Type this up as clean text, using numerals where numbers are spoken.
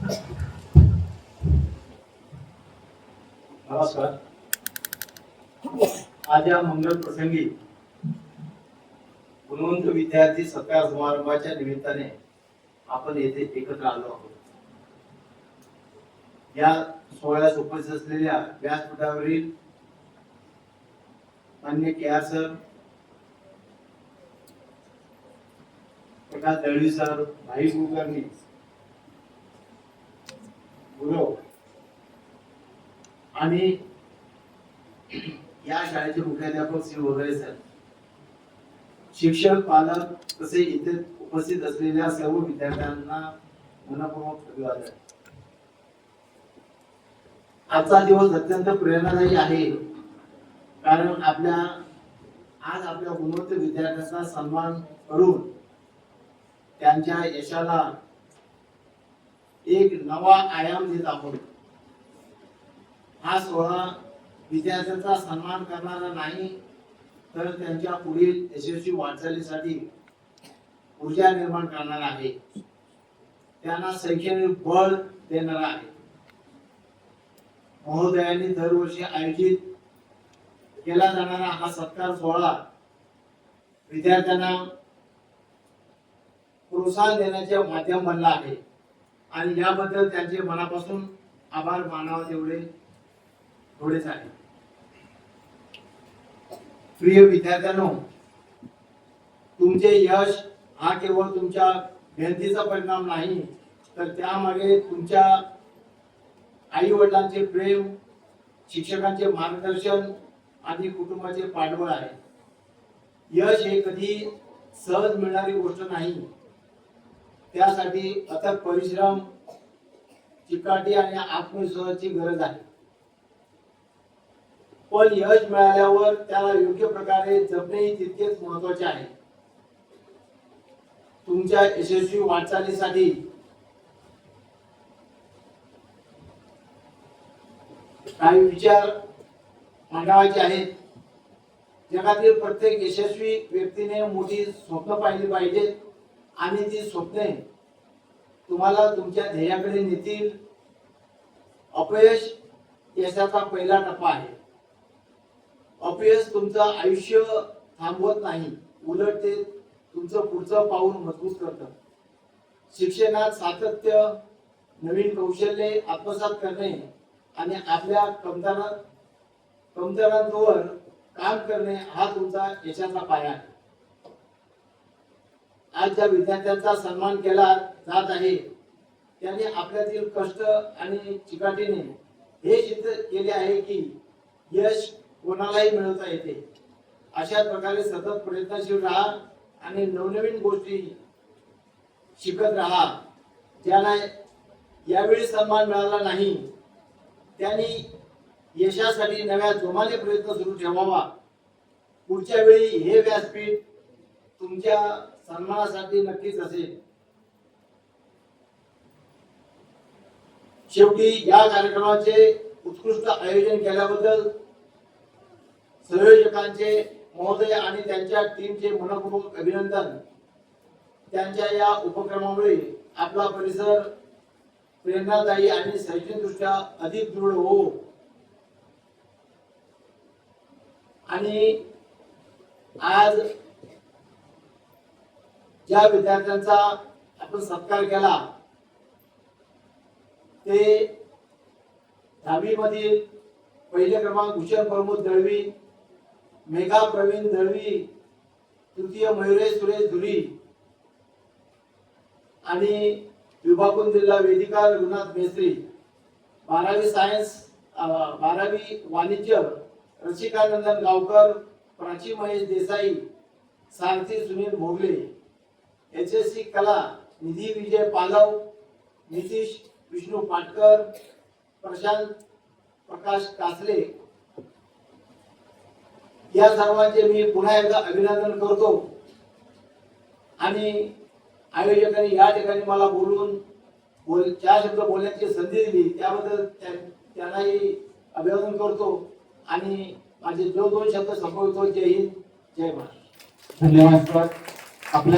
नमस्कार. आज या मंगल प्रसंगी गुणवंत विद्यार्थी सत्कार समारंभाच्या निमित्ताने आपण येथे एकत्र आलो आहोत. या सोहळ्यास उपस्थित असलेल्या व्यासपीठावरील मान्य के.आर. सर, प्रकाश दळवी सर, भाई कुलकर्णी, गुरव आणि या शाळेचे मुख्याध्यापक श्री वगैरे सर, शिक्षक, पालक तसे इथे उपस्थित असलेल्या सर्व विद्यार्थ्यांना मनपूर्वक अभिवादन. आजचा दिवस अत्यंत प्रेरणादायी आहे, कारण आज आपल्या गुणवंत विद्यार्थ्यांचा सन्मान करून त्यांच्या यशाला एक नवा आयाम देत आहोत. हा सोहळा विद्यार्थ्यांचा सन्मान करणारा नाही, तर त्यांच्या पुढील यशस्वी वाटचालीसाठी ऊर्जा निर्माण करणार आहे, त्यांना शैक्षणिक बळ देणारा आहे. महोदयांनी दरवर्षी आयोजित केला जाणारा हा सत्कार सोहळा विद्यार्थ्यांना प्रोत्साहन देण्याचे माध्यम बनला आहे आणि याबद्दल त्यांचे मनापासून आभार मानावे तेवढे थोडेच आहे. प्रिय विद्यार्थ्यांनो, तुमचे यश हा केवळ तुमच्या मेहनतीचा परिणाम नाही, तर त्यामागे तुमच्या आई वडिलांचे प्रेम, शिक्षकांचे मार्गदर्शन आणि कुटुंबाचे पाठबळ आहे. यश हे कधी सहज मिळणारी गोष्ट नाही. त्यासाठी अथक परिश्रम, चिकाटी आणि आत्मविश्वासाची गरज आहे. पण यश मिळाल्यावर त्याला योग्य प्रकारे जपणे तितकेच महत्त्वाचे आहे. तुमच्या यशस्वी वाटचालीसाठी काही विचार मांडायचे आहेत. जगातील प्रत्येक यशस्वी व्यक्तीने मोठी स्वप्न पाहिली पाहिजेत आणि ती स्वप्ने तुम्हाला तुमच्या ध्येयाकडे नेतील. अपयश यशाचा पहिला टप्पा आहे. अपयश तुमचं आयुष्य थांबवत नाही, उलट ते तुमचं पुढचं पाऊल मजबूत करतं. शिक्षणात सातत्य, नवीन कौशल्ये आत्मसात करणे आणि आपल्या कमतरतांवर काम करणे हा तुमचा यशाचा पाया आहे. आज ज्या विद्यार्थ्यांचा सन्मान केला जात आहे त्यांनी आपल्यातील कष्ट आणि चिकाटीने हे सिद्ध केले आहे की यश कोणालाही मिळवता येते. अशा प्रकारे सतत प्रयत्नशील राहा आणि नवनवीन गोष्टी शिकत राहा. ज्यांना यावेळी सन्मान मिळाला नाही त्यांनी यशासाठी नव्या जोमाने प्रयत्न सुरू ठेवावा. पुढच्या वेळी हे व्यासपीठ तुमच्या सन्मानासाठी नक्कीच असेल. शेवटी या कार्यक्रमाचे उत्कृष्ट आयोजन केल्याबद्दल संयोजकांचे महोदय आणि त्यांच्या टीमचे मनपूर्वक अभिनंदन. त्यांच्या या उपक्रमामुळे आपला परिसर प्रेरणादायी आणि शैक्षणिकदृष्ट्या अधिक दृढ हो. आणि आज ज्या विद्यार्थ्यांचा आपण सत्कार केला ते 10वी मधील पहिले क्रमांक भूषण प्रमोद दळवी, मेघा प्रवीण दळवी, तृतीय मयुरेश सुरेश धुरी आणि विभागून जिल्हा वेदिका रघुनाथ मेस्त्री. 12वी सायन्स, 12वी वाणिज्य रसिकानंदन गावकर, प्राची महेश देसाई, सारथी सुनील भोगले. HSC कला निधी विजय पालव, नितीश विष्णू पाटकर, प्रशांत प्रकाश कासले. या सर्वांचे मी पुन्हा एकदा अभिनंदन करतो आणि आयोजकांनी या ठिकाणी मला चार शब्द बोलण्याची संधी दिली त्याबद्दल त्यांनाही अभिवादन करतो आणि माझे जो दोन शब्द संपवतो. जय हिंद, जय महाराष्ट्र. धन्यवाद सर. आपल्या